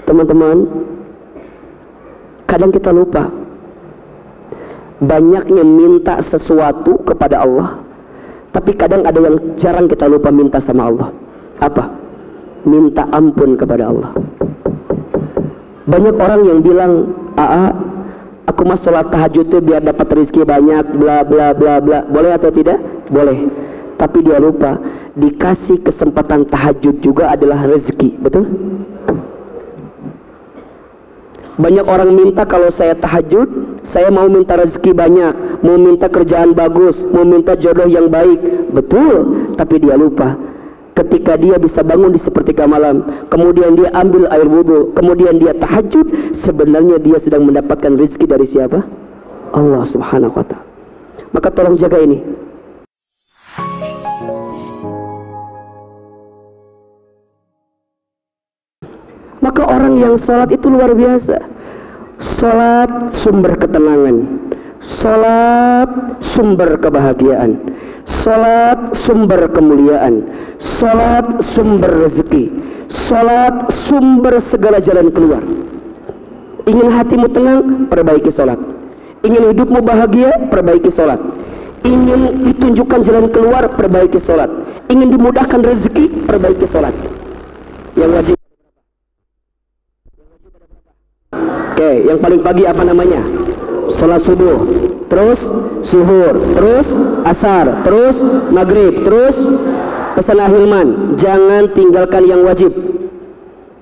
Teman-teman, kadang kita lupa banyaknya minta sesuatu kepada Allah, tapi kadang ada yang jarang kita lupa minta sama Allah. Apa? Minta ampun kepada Allah. Banyak orang yang bilang, aku mah sholat tahajud tuh biar dapat rezeki banyak, bla bla bla bla. Boleh atau tidak? Boleh. Tapi dia lupa, dikasih kesempatan tahajud juga adalah rezeki. Betul? Banyak orang minta, kalau saya tahajud, saya mau minta rezeki banyak, mau minta kerjaan bagus, mau minta jodoh yang baik. Betul, tapi dia lupa, ketika dia bisa bangun di sepertiga malam, kemudian dia ambil air wudhu, kemudian dia tahajud, sebenarnya dia sedang mendapatkan rezeki dari siapa? Allah subhanahu wa ta'ala. Maka tolong jaga ini. Maka orang yang sholat itu luar biasa. Sholat sumber ketenangan, sholat sumber kebahagiaan, sholat sumber kemuliaan, sholat sumber rezeki, sholat sumber segala jalan keluar. Ingin hatimu tenang, perbaiki sholat. Ingin hidupmu bahagia, perbaiki sholat. Ingin ditunjukkan jalan keluar, perbaiki sholat. Ingin dimudahkan rezeki, perbaiki sholat. Yang wajib. Oke, yang paling pagi apa namanya? Sholat subuh, terus zuhur, terus asar, terus maghrib, terus pesan ahilman. Jangan tinggalkan yang wajib.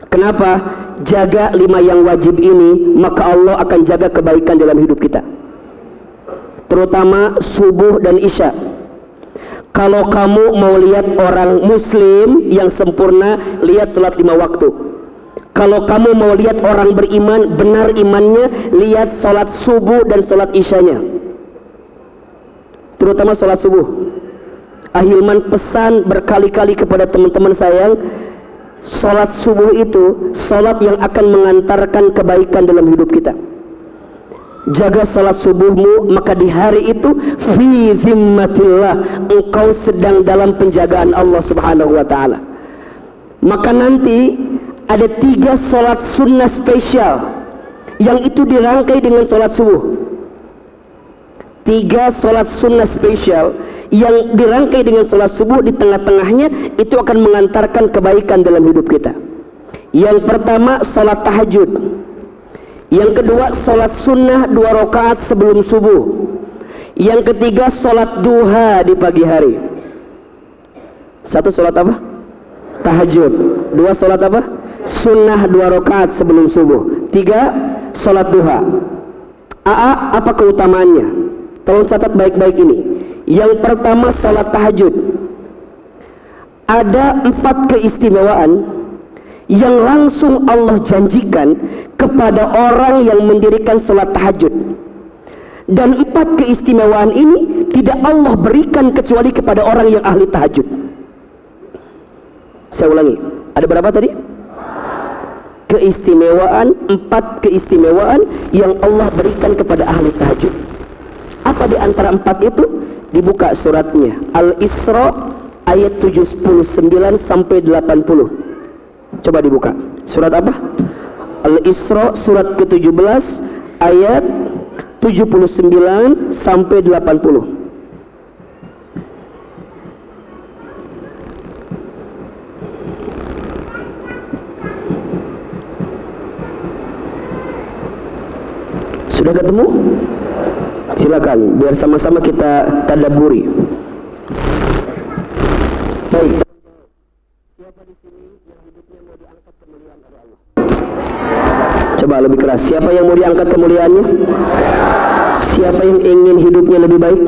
Kenapa? Jaga 5 yang wajib ini, maka Allah akan jaga kebaikan dalam hidup kita, terutama subuh dan isya. Kalau kamu mau lihat orang muslim yang sempurna, lihat sholat 5 waktu. Kalau kamu mau lihat orang beriman, benar imannya, lihat sholat subuh dan sholat isyanya, terutama sholat subuh. Ahilman pesan berkali-kali kepada teman-teman sayang, sholat subuh itu sholat yang akan mengantarkan kebaikan dalam hidup kita. Jaga sholat subuhmu, maka di hari itu fi zimmatillah, engkau sedang dalam penjagaan Allah subhanahu wa ta'ala. Maka nanti ada 3 sholat sunnah spesial yang itu dirangkai dengan sholat subuh. 3 sholat sunnah spesial yang dirangkai dengan sholat subuh, di tengah-tengahnya itu akan mengantarkan kebaikan dalam hidup kita. Yang pertama sholat tahajud, yang kedua sholat sunnah 2 rakaat sebelum subuh, yang ketiga sholat duha di pagi hari. 1 sholat apa? Tahajud. 2 sholat apa? Sunnah 2 rakaat sebelum subuh. 3 sholat duha. Apa keutamaannya? Tolong catat baik-baik ini. Yang pertama sholat tahajud. Ada 4 keistimewaan yang langsung Allah janjikan kepada orang yang mendirikan sholat tahajud. Dan 4 keistimewaan ini tidak Allah berikan kecuali kepada orang yang ahli tahajud. Saya ulangi, ada berapa tadi? Keistimewaan, 4 keistimewaan yang Allah berikan kepada ahli tahajud. Apa di antara 4 itu? Dibuka suratnya Al-Isra ayat 79 sampai 80. Coba dibuka. Surat apa? Al-Isra surat ke-17 ayat 79 sampai 80. Sudah ketemu? Silakan, biar sama-sama kita tadabburi. Baik. Siapa di sini yang hidupnya mau diangkat kemuliaan oleh Allah? Coba lebih keras. Siapa yang mau diangkat kemuliaannya? Siapa yang ingin hidupnya lebih baik?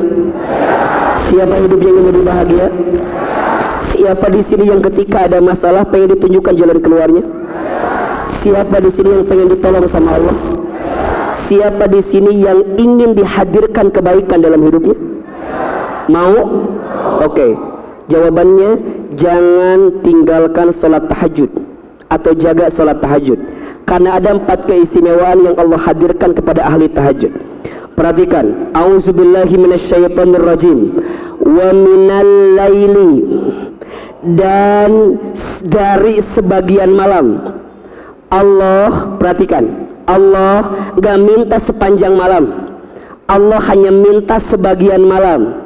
Siapa hidupnya ingin lebih bahagia? Siapa di sini yang ketika ada masalah pengen ditunjukkan jalan keluarnya? Siapa di sini yang pengen ditolong sama Allah? Siapa di sini yang ingin dihadirkan kebaikan dalam hidupnya? Mau? Oke. Jawabannya, jangan tinggalkan sholat tahajud atau jaga sholat tahajud, karena ada 4 keistimewaan yang Allah hadirkan kepada ahli tahajud. Perhatikan. A'udzubillahi minasyaitonirrajim. Wa minal laili, dan dari sebagian malam. Allah, perhatikan, Allah gak minta sepanjang malam, Allah hanya minta sebagian malam.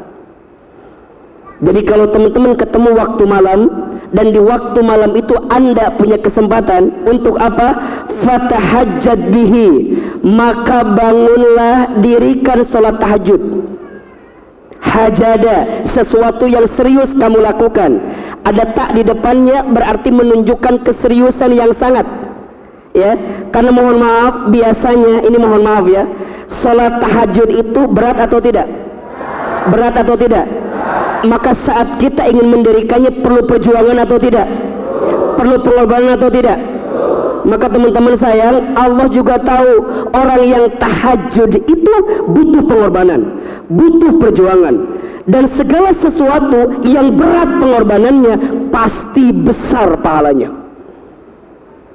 Jadi kalau teman-teman ketemu waktu malam, dan di waktu malam itu Anda punya kesempatan untuk apa? Fatahajjad bihi, maka bangunlah, dirikan sholat tahajud. Hajada, sesuatu yang serius kamu lakukan. Ada tak di depannya berarti menunjukkan keseriusan yang sangat, ya. Karena mohon maaf, biasanya ini mohon maaf ya, sholat tahajud itu berat atau tidak? Berat atau tidak? Maka saat kita ingin mendirikannya perlu perjuangan atau tidak? Perlu pengorbanan atau tidak? Maka teman-teman sayang, Allah juga tahu orang yang tahajud itu butuh pengorbanan, butuh perjuangan, dan segala sesuatu yang berat pengorbanannya pasti besar pahalanya.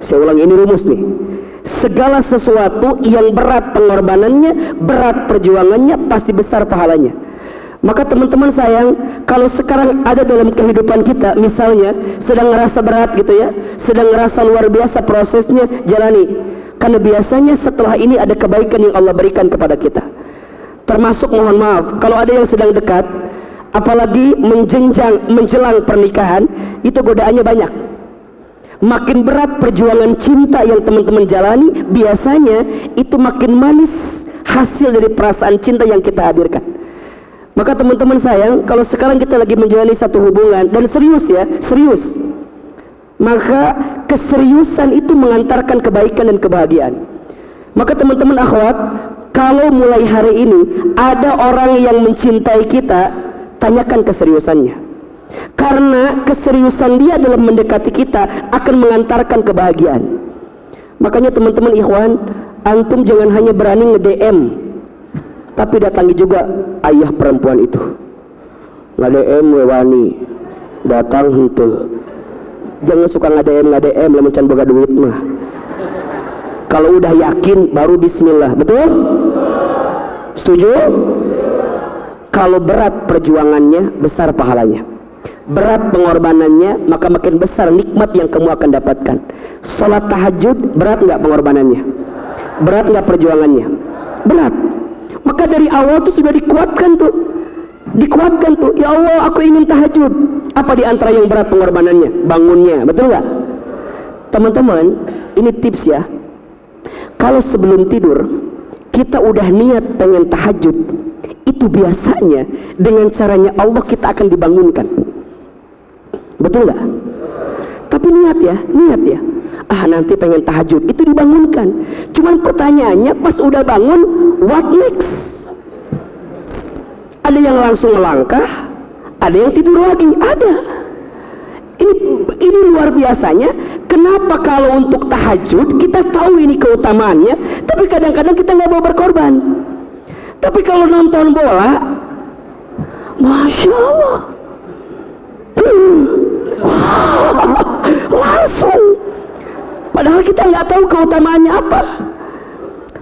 Saya ulang, ini rumus nih. Segala sesuatu yang berat pengorbanannya, berat perjuangannya, pasti besar pahalanya. Maka teman-teman sayang, kalau sekarang ada dalam kehidupan kita, misalnya sedang ngerasa berat gitu ya, sedang ngerasa luar biasa prosesnya, jalani. Karena biasanya setelah ini ada kebaikan yang Allah berikan kepada kita. Termasuk mohon maaf, kalau ada yang sedang dekat, apalagi menjelang pernikahan, itu godaannya banyak. Makin berat perjuangan cinta yang teman-teman jalani, biasanya itu makin manis hasil dari perasaan cinta yang kita hadirkan. Maka teman-teman sayang, kalau sekarang kita lagi menjalani satu hubungan dan serius ya, serius, maka keseriusan itu mengantarkan kebaikan dan kebahagiaan. Maka teman-teman akhwat, kalau mulai hari ini ada orang yang mencintai kita, tanyakan keseriusannya. Karena keseriusan dia dalam mendekati kita akan mengantarkan kebahagiaan. Makanya teman-teman ikhwan, antum jangan hanya berani nge-DM, tapi datangi juga ayah perempuan itu. Nge-DM wewani, datang henteu. Jangan suka nge-DM lamun can boga duit mah. Kalau udah yakin baru bismillah. Betul? Setuju? Kalau berat perjuangannya, besar pahalanya. Berat pengorbanannya, maka makin besar nikmat yang kamu akan dapatkan. Sholat tahajud, berat nggak pengorbanannya? Berat nggak perjuangannya? Berat. Maka dari awal tuh sudah dikuatkan tuh, ya Allah aku ingin tahajud. Apa di antara yang berat pengorbanannya? Bangunnya, betul nggak? Teman-teman, ini tips ya. Kalau sebelum tidur kita udah niat pengen tahajud, itu biasanya dengan caranya Allah kita akan dibangunkan. Betul nggak? Tapi niat ya. Nanti pengen tahajud, itu dibangunkan. Cuman pertanyaannya pas udah bangun, what next? Ada yang langsung melangkah, ada yang tidur lagi, ada. Ini luar biasanya. Kenapa kalau untuk tahajud kita tahu ini keutamaannya, tapi kadang-kadang kita nggak mau berkorban. Tapi kalau nonton bola, masya Allah, langsung. Padahal kita nggak tahu keutamaannya apa.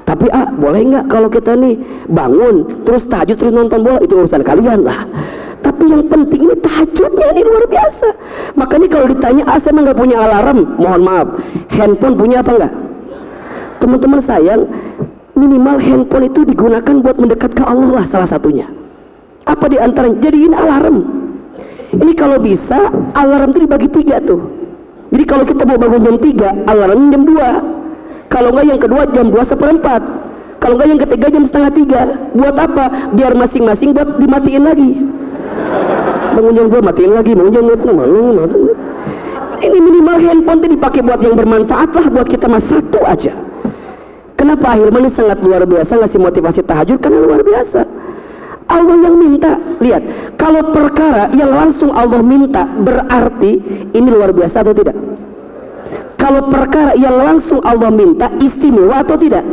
Tapi boleh nggak kalau kita nih bangun terus tahajud terus nonton bola, itu urusan kalian lah. Tapi yang penting ini tahajudnya, ini luar biasa. Makanya kalau ditanya, saya emang nggak punya alarm, mohon maaf, handphone punya apa nggak? Teman-teman sayang, minimal handphone itu digunakan buat mendekat ke Allah lah, salah satunya. Apa di antaranya? Jadiin alarm. Ini kalau bisa alarm itu dibagi 3 tuh. Jadi kalau kita mau bangun jam 3, alarmnya jam 2. Kalau enggak yang kedua jam 2:1. Kalau enggak yang ketiga jam 2:30. Buat apa? Biar masing-masing buat dimatiin lagi. Bangun jam 2 matiin lagi, bangun jam 2. Ini minimal handphone itu dipakai buat yang bermanfaat lah, buat kita mas satu aja. Kenapa Ahilman ini sangat luar biasa ngasih motivasi tahajud? Karena luar biasa. Allah yang minta. Lihat, kalau perkara yang langsung Allah minta berarti ini luar biasa atau tidak? Kalau perkara yang langsung Allah minta istimewa atau tidak?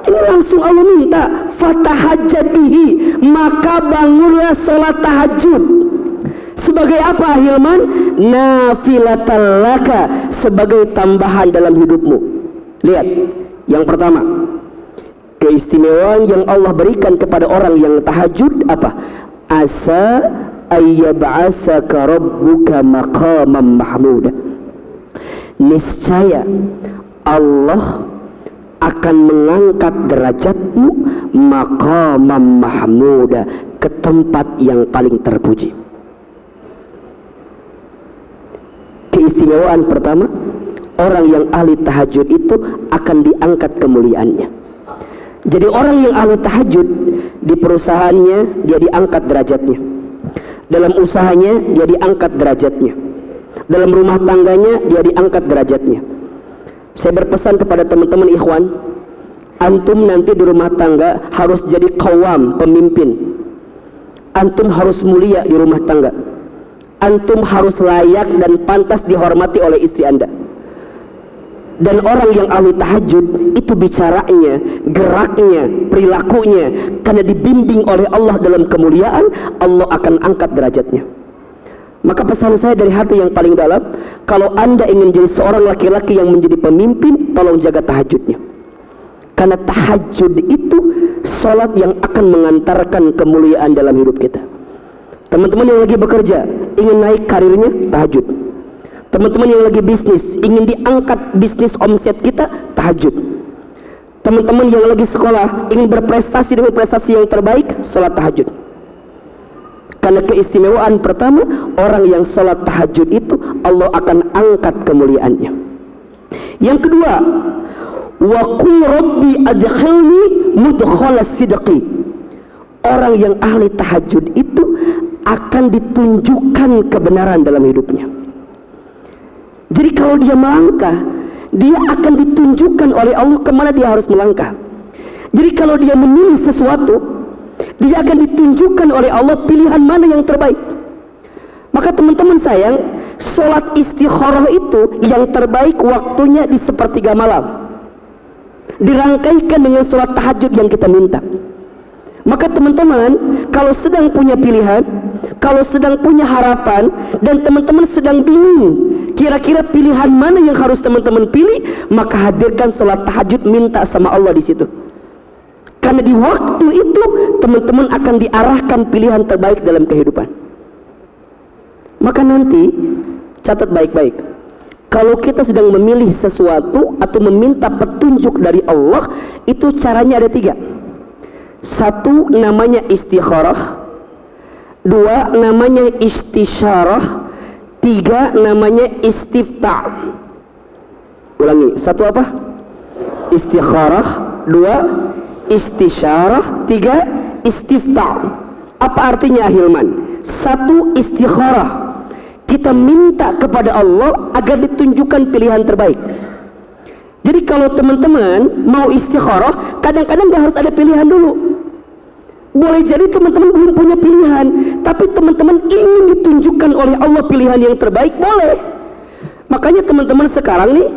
Ini langsung Allah minta, fatahajjad bihi, maka bangunlah sholat tahajud. Sebagai apa Ahilman? Nafilatan laka, sebagai tambahan dalam hidupmu. Lihat, yang pertama, keistimewaan yang Allah berikan kepada orang yang tahajud apa? Asa ayyab'asaka rabbuka maqaman mahmuda. Niscaya Allah akan mengangkat derajatmu maqamam mahmuda, ke tempat yang paling terpuji. Keistimewaan pertama, orang yang ahli tahajud itu akan diangkat kemuliaannya. Jadi orang yang ahli tahajud, di perusahaannya dia diangkat derajatnya, dalam usahanya dia diangkat derajatnya, dalam rumah tangganya dia diangkat derajatnya. Saya berpesan kepada teman-teman ikhwan, antum nanti di rumah tangga harus jadi qawam, pemimpin. Antum harus mulia di rumah tangga. Antum harus layak dan pantas dihormati oleh istri Anda. Dan orang yang ahli tahajud itu bicaranya, geraknya, perilakunya, karena dibimbing oleh Allah dalam kemuliaan, Allah akan angkat derajatnya. Maka pesan saya dari hati yang paling dalam, kalau Anda ingin jadi seorang laki-laki yang menjadi pemimpin, tolong jaga tahajudnya. Karena tahajud itu sholat yang akan mengantarkan kemuliaan dalam hidup kita. Teman-teman yang lagi bekerja, ingin naik karirnya, tahajud. Teman-teman yang lagi bisnis, ingin diangkat bisnis omset kita, tahajud. Teman-teman yang lagi sekolah, ingin berprestasi dengan prestasi yang terbaik, sholat tahajud. Karena keistimewaan pertama, orang yang sholat tahajud itu Allah akan angkat kemuliaannya. Yang kedua, wa qul rabbi adkhilni mudkhala sidqi. Orang yang ahli tahajud itu akan ditunjukkan kebenaran dalam hidupnya. Jadi kalau dia melangkah, dia akan ditunjukkan oleh Allah kemana dia harus melangkah. Jadi kalau dia memilih sesuatu, dia akan ditunjukkan oleh Allah pilihan mana yang terbaik. Maka teman-teman sayang, sholat istikharah itu yang terbaik waktunya di sepertiga malam, dirangkaikan dengan sholat tahajud yang kita minta. Maka teman-teman, kalau sedang punya pilihan, kalau sedang punya harapan, dan teman-teman sedang bingung kira-kira pilihan mana yang harus teman-teman pilih, maka hadirkan sholat tahajud, minta sama Allah di situ. Karena di waktu itu teman-teman akan diarahkan pilihan terbaik dalam kehidupan. Maka nanti catat baik-baik, kalau kita sedang memilih sesuatu atau meminta petunjuk dari Allah, itu caranya ada 3. 1 namanya istikharah, 2 namanya istisyarah, 3 namanya istiftah. Ulangi, 1 apa? Istikharah, 2 istisyarah, 3 istiftah. Apa artinya Hilman? 1 istikharah, kita minta kepada Allah agar ditunjukkan pilihan terbaik. Jadi kalau teman-teman mau istikharah, kadang-kadang gak harus ada pilihan dulu. Boleh jadi teman-teman belum punya pilihan, tapi teman-teman ingin ditunjukkan oleh Allah pilihan yang terbaik, boleh. Makanya teman-teman sekarang nih,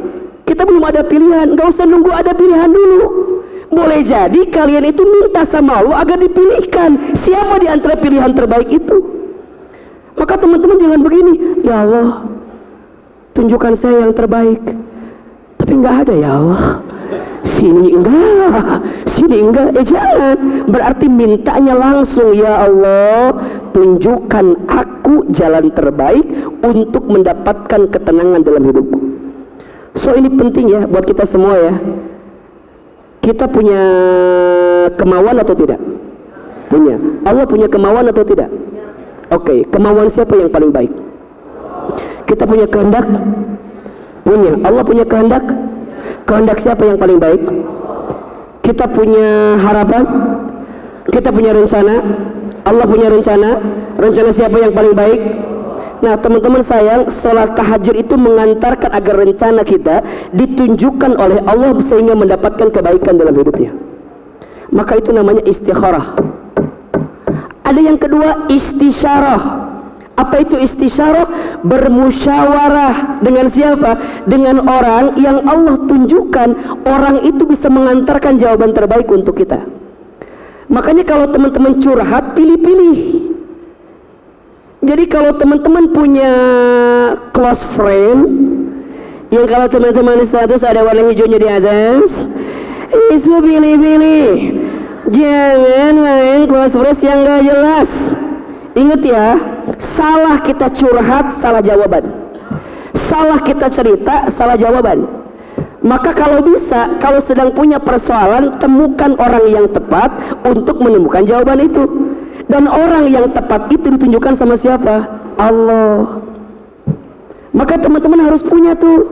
kita belum ada pilihan, gak usah nunggu ada pilihan dulu. Boleh jadi kalian itu minta sama Allah agar dipilihkan siapa di antara pilihan terbaik itu. Maka teman-teman jangan begini, ya Allah, tunjukkan saya yang terbaik. Tapi nggak ada ya Allah, sini enggak, jangan. Berarti mintanya langsung, ya Allah, tunjukkan aku jalan terbaik untuk mendapatkan ketenangan dalam hidupku. So ini penting ya buat kita semua ya. Kita punya kemauan atau tidak? Punya. Allah punya kemauan atau tidak? Oke, kemauan siapa yang paling baik? Kita punya kehendak? Punya. Allah punya kehendak? Kehendak siapa yang paling baik? Kita punya harapan? Kita punya rencana? Allah punya rencana? Rencana siapa yang paling baik? Nah teman-teman sayang, sholat tahajud itu mengantarkan agar rencana kita ditunjukkan oleh Allah sehingga mendapatkan kebaikan dalam hidupnya. Maka itu namanya istikharah. Ada yang kedua, istisyarah. Apa itu istisyarah? Bermusyawarah dengan siapa? Dengan orang yang Allah tunjukkan, orang itu bisa mengantarkan jawaban terbaik untuk kita. Makanya kalau teman-teman curhat, pilih-pilih. Jadi kalau teman-teman punya close friend yang kalau teman-teman status ada warna hijaunya di atas, itu pilih-pilih. Jangan main close friend yang gak jelas. Ingat ya, salah kita curhat, salah jawaban. Salah kita cerita, salah jawaban. Maka kalau bisa, kalau sedang punya persoalan, temukan orang yang tepat untuk menemukan jawaban itu. Dan orang yang tepat itu ditunjukkan sama siapa? Allah. Maka teman-teman harus punya tuh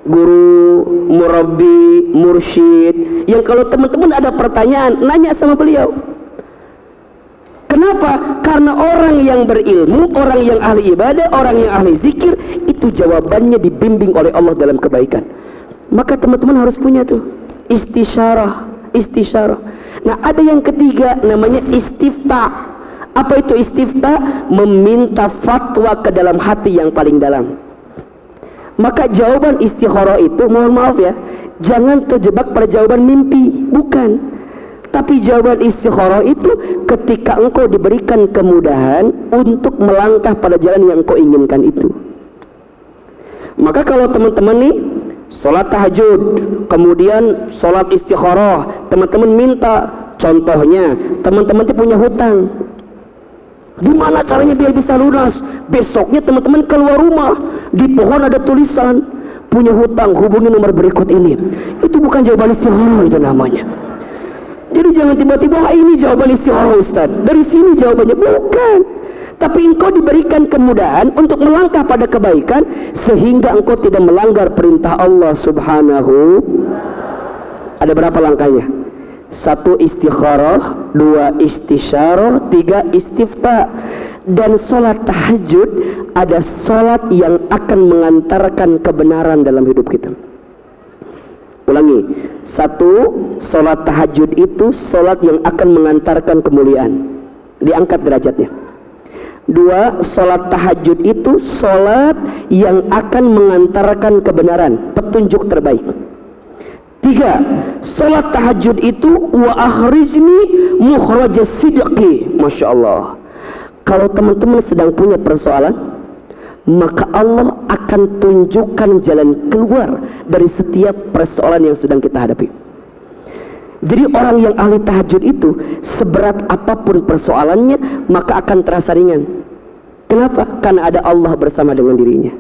guru, murabbi, mursyid, yang kalau teman-teman ada pertanyaan, nanya sama beliau. Kenapa? Karena orang yang berilmu, orang yang ahli ibadah, orang yang ahli zikir, itu jawabannya dibimbing oleh Allah dalam kebaikan. Maka teman-teman harus punya tuh istisyarah. Nah, ada yang ketiga namanya istifta. Apa itu istifta? Meminta fatwa ke dalam hati yang paling dalam. Maka jawaban istikharah itu, mohon maaf ya, jangan terjebak pada jawaban mimpi, bukan. Tapi jawaban istikharah itu ketika engkau diberikan kemudahan untuk melangkah pada jalan yang engkau inginkan itu. Maka kalau teman-teman nih sholat tahajud, kemudian sholat istikharah, teman-teman minta, contohnya teman-teman punya hutang, gimana caranya biar bisa lunas? Besoknya teman-teman keluar rumah, di pohon ada tulisan, punya hutang, hubungi nomor berikut ini. Itu bukan jawaban istikharah, itu namanya. Jadi jangan tiba-tiba ini jawaban istikharah Ustaz, dari sini jawabannya, bukan. Tapi engkau diberikan kemudahan untuk melangkah pada kebaikan sehingga engkau tidak melanggar perintah Allah Subhanahu. Ada berapa langkahnya? 1 istikharah, 2 istisyarah, 3 istifta. Dan sholat tahajud ada sholat yang akan mengantarkan kebenaran dalam hidup kita. Ulangi, 1, sholat tahajud itu sholat yang akan mengantarkan kemuliaan, diangkat derajatnya. 2, sholat tahajud itu sholat yang akan mengantarkan kebenaran, petunjuk terbaik. 3, sholat tahajud itu wa akhrijni mukhrajas sidqi. Masya Allah. Kalau teman-teman sedang punya persoalan, maka Allah akan tunjukkan jalan keluar dari setiap persoalan yang sedang kita hadapi. Jadi orang yang ahli tahajud itu, seberat apapun persoalannya, maka akan terasa ringan. Kenapa? Karena ada Allah bersama dengan dirinya.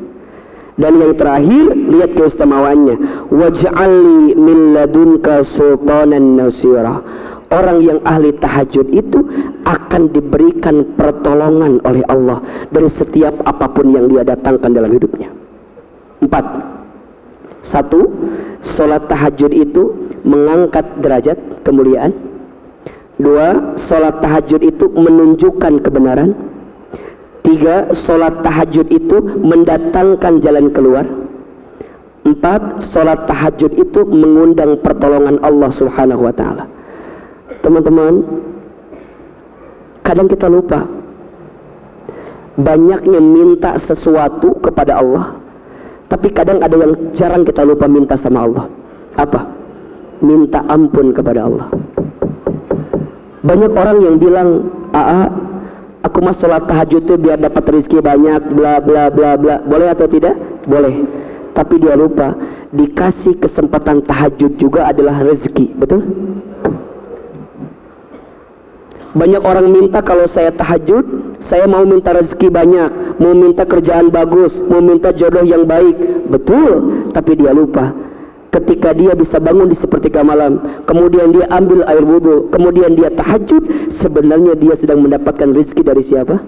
Dan yang terakhir, lihat keistimewaannya, waj'alli min ladunka sultanan nasira. Orang yang ahli tahajud itu akan diberikan pertolongan oleh Allah dari setiap apapun yang dia datangkan dalam hidupnya. 4. 1, sholat tahajud itu mengangkat derajat kemuliaan. 2, sholat tahajud itu menunjukkan kebenaran. 3, sholat tahajud itu mendatangkan jalan keluar. 4, sholat tahajud itu mengundang pertolongan Allah Subhanahu wa ta'ala. Teman-teman, kadang kita lupa, banyaknya minta sesuatu kepada Allah, tapi kadang ada yang jarang kita lupa minta sama Allah. Apa? Minta ampun kepada Allah. Banyak orang yang bilang, aku mah sholat tahajud itu biar dapat rezeki banyak, bla bla bla bla. Boleh atau tidak? Boleh. Tapi dia lupa, dikasih kesempatan tahajud juga adalah rezeki. Betul? Banyak orang minta, kalau saya tahajud, saya mau minta rezeki banyak, mau minta kerjaan bagus, mau minta jodoh yang baik. Betul, tapi dia lupa, ketika dia bisa bangun di sepertiga malam, kemudian dia ambil air wudhu, kemudian dia tahajud, sebenarnya dia sedang mendapatkan rezeki dari siapa?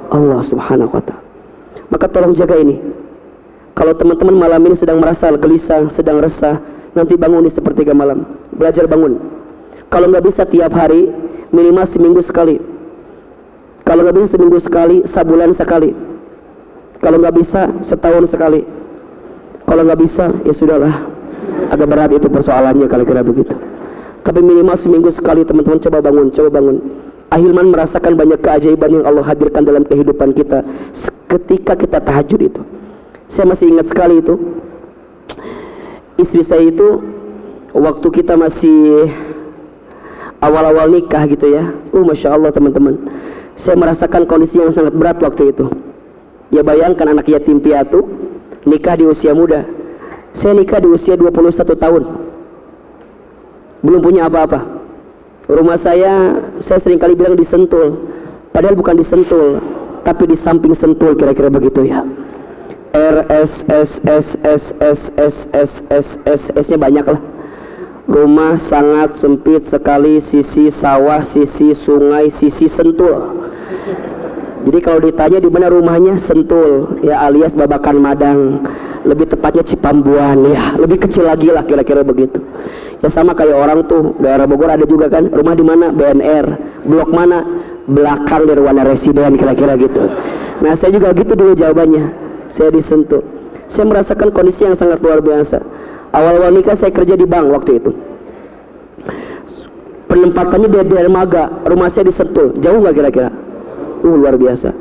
Allah Subhanahu wa ta'ala. Maka tolong jaga ini. Kalau teman-teman malam ini sedang merasa gelisah, sedang resah, nanti bangun di sepertiga malam, belajar bangun. Kalau nggak bisa tiap hari, minimal seminggu sekali. Kalau nggak bisa seminggu sekali, sebulan sekali. Kalau nggak bisa, setahun sekali. Kalau nggak bisa, ya sudahlah, agak berat itu persoalannya kalau kira begitu. Tapi minimal seminggu sekali teman-teman coba bangun, coba bangun. Ahilman merasakan banyak keajaiban yang Allah hadirkan dalam kehidupan kita ketika kita tahajud itu. Saya masih ingat sekali itu, istri saya itu waktu kita masih awal-awal nikah gitu ya, Masya Allah teman-teman, saya merasakan kondisi yang sangat berat waktu itu. Ya bayangkan anak yatim piatu, nikah di usia muda. Saya nikah di usia 21 tahun, belum punya apa-apa. Rumah saya seringkali bilang disentul, padahal bukan disentul, tapi di samping sentul, kira-kira begitu ya. S-nya banyak lah. Rumah sangat sempit sekali, sisi sawah, sisi sungai, sisi Sentul. Jadi kalau ditanya di mana rumahnya, Sentul ya, alias Babakan Madang, lebih tepatnya Cipambuan ya, lebih kecil lagi lah kira-kira begitu. Ya sama kayak orang tuh daerah Bogor ada juga kan, rumah di mana, BNR, blok mana, belakang Nirwana Residen, kira-kira gitu. Nah saya juga gitu dulu jawabannya, saya di Sentul. Saya merasakan kondisi yang sangat luar biasa. Awal-awal nikah saya kerja di bank waktu itu. Penempatannya di dermaga, rumah saya di Sentul. Jauh nggak kira-kira? Luar biasa.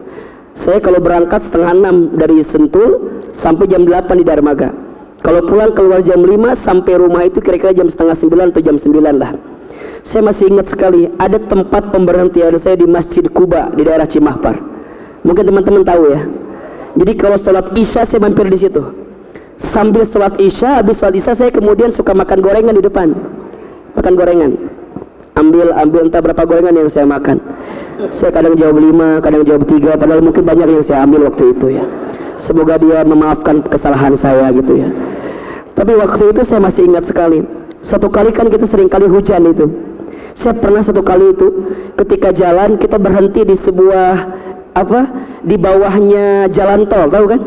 Saya kalau berangkat 5:30 dari Sentul sampai jam 8 di dermaga. Kalau pulang keluar jam 5 sampai rumah itu kira-kira jam 8:30 atau jam 9 lah. Saya masih ingat sekali ada tempat pemberhentian saya di Masjid Kuba di daerah Cimahpar. Mungkin teman-teman tahu ya. Jadi kalau sholat Isya saya mampir di situ. Sambil sholat Isya, habis sholat Isya saya kemudian suka makan gorengan di depan. Makan gorengan. Ambil entah berapa gorengan yang saya makan. Saya kadang jawab 5, kadang jawab 3, padahal mungkin banyak yang saya ambil waktu itu ya. Semoga dia memaafkan kesalahan saya gitu ya. Tapi waktu itu saya masih ingat sekali. Satu kali kan kita sering kali hujan itu. Saya pernah satu kali itu ketika jalan kita berhenti di sebuah di bawahnya jalan tol, tahu kan?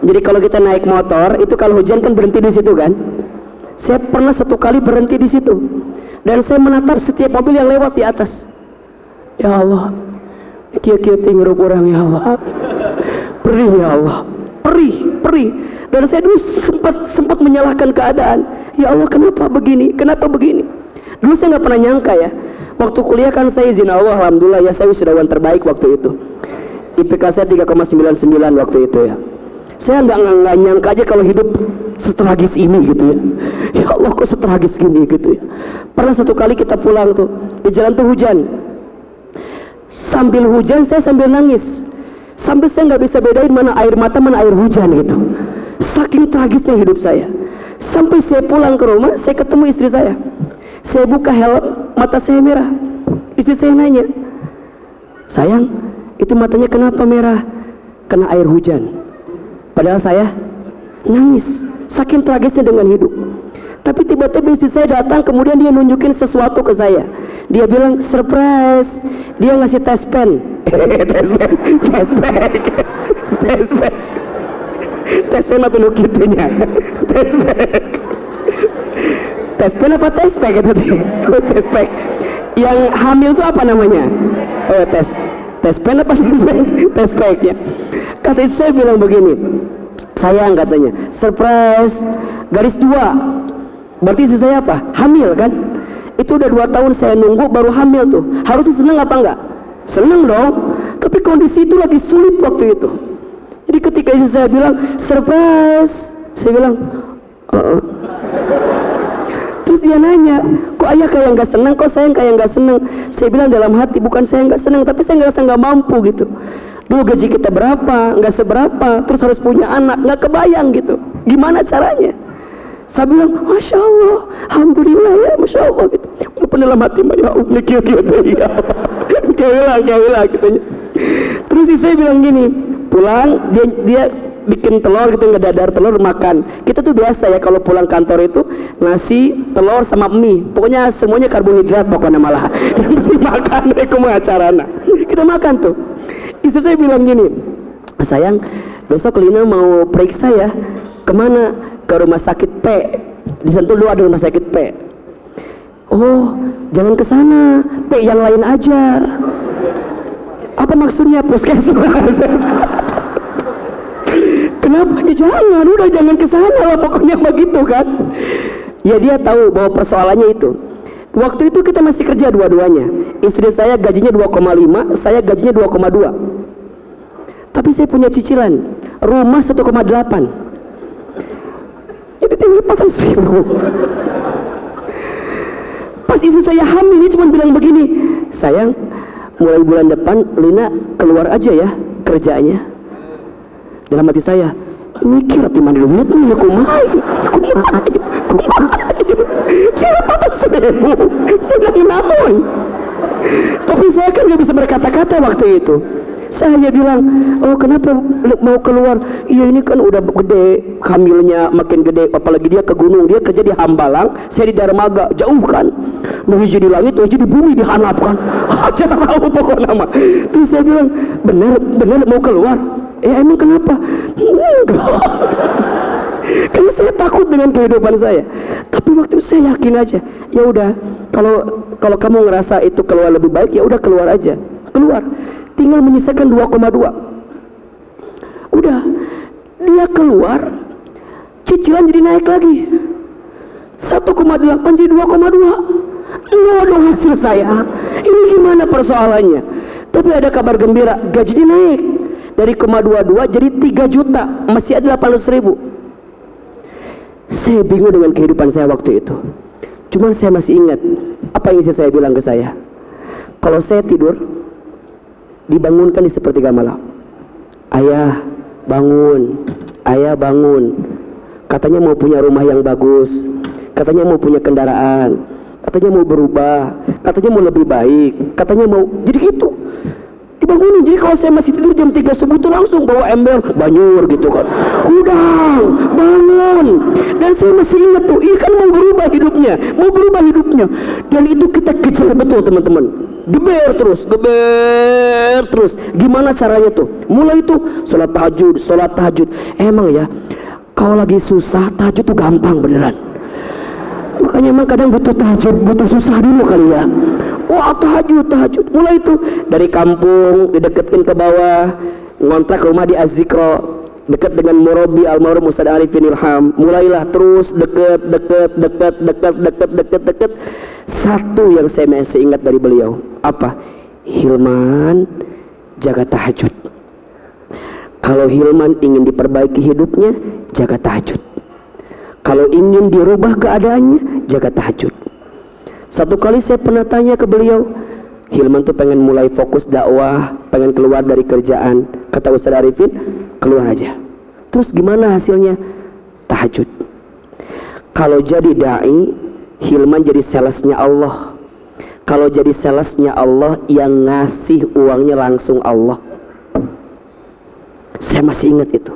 Jadi kalau kita naik motor itu kalau hujan kan berhenti di situ kan? Saya pernah satu kali berhenti di situ dan saya menatap setiap mobil yang lewat di atas. Ya Allah, kia-kia tinggal orang ya Allah, perih ya Allah, perih. Dan saya dulu sempat menyalahkan keadaan. Ya Allah, kenapa begini? Dulu saya nggak pernah nyangka ya. Waktu kuliah kan saya izin Allah, alhamdulillah ya, saya wisudawan terbaik waktu itu. IPK saya 3,99 waktu itu ya. Saya nggak nyangka aja kalau hidup setragis ini gitu ya. Ya Allah, kok setragis gini gitu ya. Pernah satu kali kita pulang tuh di jalan tuh hujan. Sambil hujan saya sambil nangis. Sambil saya nggak bisa bedain mana air mata mana air hujan gitu. Saking tragisnya hidup saya. Sampai saya pulang ke rumah, saya ketemu istri saya. Saya buka helm, mata saya merah. Istri saya nanya, sayang, itu matanya kenapa merah? Kena air hujan. Padahal saya nangis, saking tragisnya dengan hidup. Tapi tiba-tiba istri saya datang, kemudian dia nunjukin sesuatu ke saya. Dia bilang surprise, dia ngasih tes pen. Tes pen atau nukitunya? Tes pen apa tes pack? Tes pack. Yang hamil itu apa namanya? Oh, tes pen apa tes pack ya? Kata istri saya bilang begini, sayang katanya, surprise, garis 2. Berarti istri saya apa? Hamil kan? Itu udah 2 tahun saya nunggu baru hamil tuh. Harusnya seneng apa enggak? Seneng dong. Tapi kondisi itu lagi sulit waktu itu. Jadi ketika istri saya bilang surprise, saya bilang terus dia nanya, kok ayah kayak nggak seneng, kok sayang kayak nggak seneng? Saya bilang dalam hati, bukan saya nggak seneng, tapi saya ngerasa nggak mampu gitu. Dulu gaji kita berapa, nggak seberapa, terus harus punya anak, nggak kebayang gitu. Gimana caranya? Saya bilang, Masya Allah, Alhamdulillah ya, Masya Allah gitu. Walaupun dalam hati, ya Allah, kaya gitu. Terus saya bilang gini, pulang, dia bikin telur gitu, ngedadar telur, makan. Kita tuh biasa ya kalau pulang kantor itu nasi, telur sama mie. Pokoknya semuanya karbohidrat pokoknya malah. Yang penting makan, mereka mau acarana. Kita makan tuh. Istri saya bilang gini, sayang, besok Lina mau periksa ya. Kemana? Ke rumah sakit P. Di Sentul dulu ada rumah sakit P. Oh, jangan ke sana. P yang lain aja. Apa maksudnya? Puskesmas. Kenapa? Ya jangan, udah jangan ke sana lah pokoknya begitu kan. Ya dia tahu bahwa persoalannya itu. Waktu itu kita masih kerja dua-duanya. Istri saya gajinya 2,5, saya gajinya 2,2. Tapi saya punya cicilan rumah 1,8. Jadi tinggal 400.000. Pas istri saya hamil, dia cuma bilang begini, sayang, mulai bulan depan Lina keluar aja ya kerjanya. Dalam hati saya, mikir hati mandi duit nih, ya kumai. Kira 400.000, bilang namun. Tapi saya kan gak bisa berkata-kata waktu itu. Saya bilang, oh kenapa mau keluar? Iya ini kan udah gede, hamilnya makin gede, apalagi dia ke gunung, dia kerja di Hambalang, saya di Darmaga, jauh kan, mau hiji di langit, mau hiji di bumi, dihanap kan, aja tahu pokok nama. Terus saya bilang, bener mau keluar? Emang kenapa? Karena saya takut dengan kehidupan saya. Tapi waktu itu saya yakin aja, ya udah, kalau kamu ngerasa itu keluar lebih baik, ya udah keluar aja, keluar. Tinggal menyisakan 2,2. Udah, dia keluar, cicilan jadi naik lagi. 1,8 jadi 2,2. Nol dong hasil saya. Ini gimana persoalannya? Tapi ada kabar gembira, gajinya naik dari 0,22 jadi 3 juta, masih ada 800.000. Saya bingung dengan kehidupan saya waktu itu. Cuman saya masih ingat apa yang saya bilang ke saya. Kalau saya tidur, dibangunkan di sepertiga malam. Ayah bangun, ayah bangun. Katanya mau punya rumah yang bagus, katanya mau punya kendaraan, katanya mau berubah, katanya mau lebih baik, katanya mau jadi gitu. Dibangunin. Jadi kalau saya masih tidur jam 3 subuh itu langsung bawa ember banyur gitu kan, udang bangun. Dan saya masih ingat tuh, ini kan mau berubah hidupnya, dan itu kita kejar betul teman-teman. Geber terus. Gimana caranya tuh? Mulai itu sholat tahajud. Emang ya, kalau lagi susah tahajud tuh gampang beneran. Makanya emang kadang butuh tahajud, butuh susah dulu kali ya. Wah, tahajud. Mulai itu dari kampung dideketin ke bawah, ngontrak rumah di Az-Zikro, dekat dengan murabi almarhum Ustaz Arifin Ilham. Mulailah terus deket. Satu yang saya masih ingat dari beliau, apa? Hilman, jaga tahajud. Kalau Hilman ingin diperbaiki hidupnya, jaga tahajud. Kalau ingin dirubah keadaannya, jaga tahajud. Satu kali saya pernah tanya ke beliau, Hilman tuh pengen mulai fokus dakwah, pengen keluar dari kerjaan. Kata Ustaz Arifin, keluar aja. Terus gimana hasilnya? Tahajud. Kalau jadi da'i, Hilman jadi salesnya Allah. Kalau jadi salesnya Allah, yang ngasih uangnya langsung Allah. Saya masih ingat itu.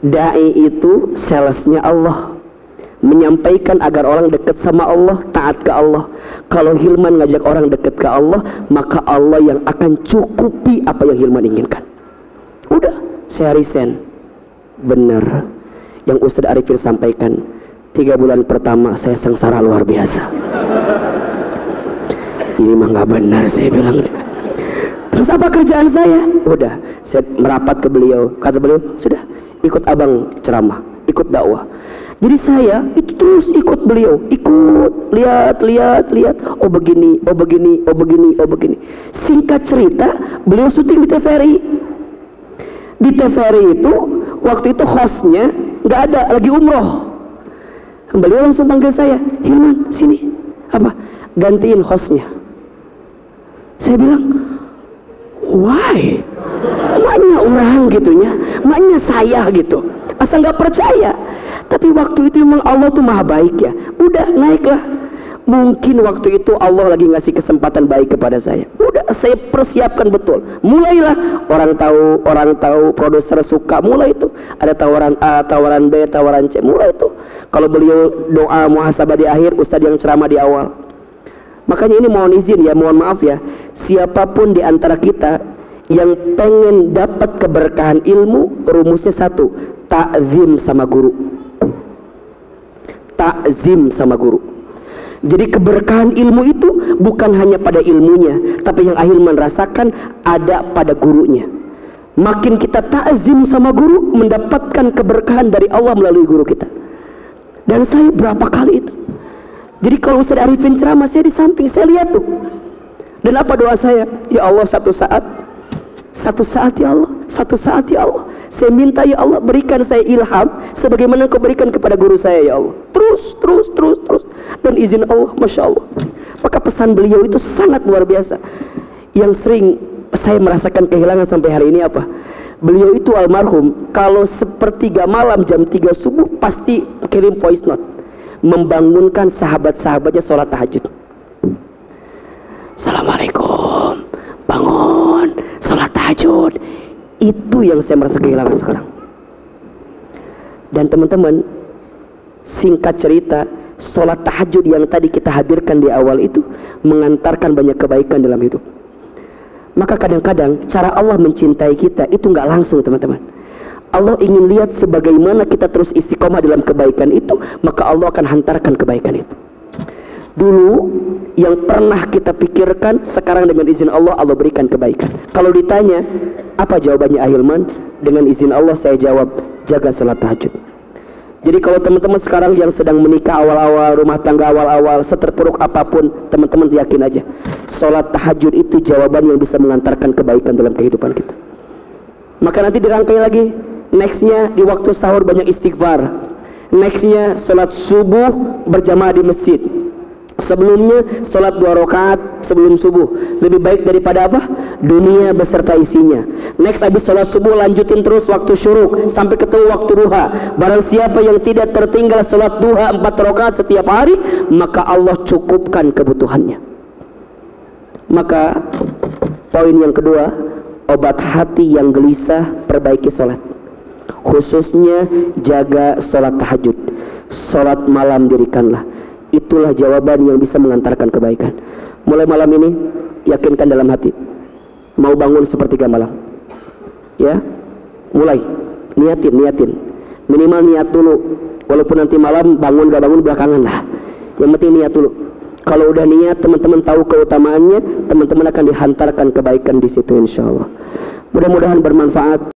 Da'i itu salesnya Allah, menyampaikan agar orang dekat sama Allah, taat ke Allah. Kalau Hilman ngajak orang dekat ke Allah, maka Allah yang akan cukupi apa yang Hilman inginkan. Udah, saya resign. Bener yang Ustaz Arifin sampaikan, 3 bulan pertama saya sengsara luar biasa. Ini mah gak benar, saya bilang. Terus apa kerjaan saya? Udah, saya merapat ke beliau. Kata beliau, sudah, ikut abang ceramah, ikut dakwah. Jadi saya itu terus ikut beliau, lihat. Oh begini. Singkat cerita, beliau syuting di TVRI. Di TVRI itu waktu itu hostnya nggak ada, lagi umroh. Beliau langsung panggil saya, Hilman sini, apa? Gantiin hostnya. Saya bilang, why? Maknya orang gitunya, maknya saya gitu. Asal nggak percaya. Tapi waktu itu memang Allah tuh maha baik ya. Udah, naiklah. Mungkin waktu itu Allah lagi ngasih kesempatan baik kepada saya. Udah, saya persiapkan betul. Mulailah orang tahu, produser suka. Mulai itu ada tawaran A, tawaran B, tawaran C. Mulai itu. Kalau beliau doa muhasabah di akhir, Ustadz yang ceramah di awal. Makanya ini mohon izin ya, mohon maaf ya. Siapapun di antara kita yang pengen dapat keberkahan ilmu, rumusnya satu, ta'zim sama guru. Ta'zim sama guru. Jadi keberkahan ilmu itu bukan hanya pada ilmunya, tapi yang Hilman rasakan ada pada gurunya. Makin kita ta'zim sama guru, mendapatkan keberkahan dari Allah melalui guru kita. Dan saya berapa kali itu. Jadi kalau Ustaz Arifin ceramah, saya di samping, saya lihat tuh. Dan apa doa saya? Ya Allah, satu saat ya Allah, satu saat ya Allah, saya minta ya Allah, berikan saya ilham sebagaimana Engkau berikan kepada guru saya ya Allah. Terus. Dan izin Allah, Masya Allah. Maka pesan beliau itu sangat luar biasa. Yang sering saya merasakan kehilangan sampai hari ini apa? Beliau itu almarhum, kalau sepertiga malam jam 3 subuh pasti kirim voice note, membangunkan sahabat-sahabatnya sholat tahajud. Assalamualaikum, bangun, sholat tahajud. tahajud. Itu yang saya merasa kehilangan sekarang. Dan teman-teman, singkat cerita, sholat tahajud yang tadi kita hadirkan di awal itu mengantarkan banyak kebaikan dalam hidup. Maka kadang-kadang cara Allah mencintai kita itu nggak langsung, teman-teman. Allah ingin lihat sebagaimana kita terus istiqomah dalam kebaikan itu, maka Allah akan hantarkan kebaikan itu. Dulu yang pernah kita pikirkan, sekarang dengan izin Allah, Allah berikan kebaikan. Kalau ditanya apa jawabannya Ahilman, dengan izin Allah saya jawab, jaga salat tahajud. Jadi kalau teman-teman sekarang yang sedang menikah awal-awal, rumah tangga awal-awal, seterpuruk apapun, teman-teman yakin aja, salat tahajud itu jawaban yang bisa mengantarkan kebaikan dalam kehidupan kita. Maka nanti dirangkai lagi, nextnya di waktu sahur banyak istighfar, nextnya salat subuh berjamaah di masjid, sebelumnya sholat 2 rakaat sebelum subuh, lebih baik daripada apa? Dunia beserta isinya. Next habis sholat subuh lanjutin terus waktu syuruk sampai ketemu waktu duha. Barang siapa yang tidak tertinggal sholat duha 4 rakaat setiap hari, maka Allah cukupkan kebutuhannya. Maka poin yang kedua, obat hati yang gelisah, perbaiki sholat. Khususnya jaga sholat tahajud, sholat malam dirikanlah. Itulah jawaban yang bisa mengantarkan kebaikan. Mulai malam ini, yakinkan dalam hati, mau bangun sepertiga malam, ya, mulai niatin, minimal niat dulu. Walaupun nanti malam bangun gak bangun belakangan lah, yang penting niat dulu. Kalau udah niat, teman-teman tahu keutamaannya, teman-teman akan dihantarkan kebaikan di situ, insya Allah. Mudah-mudahan bermanfaat.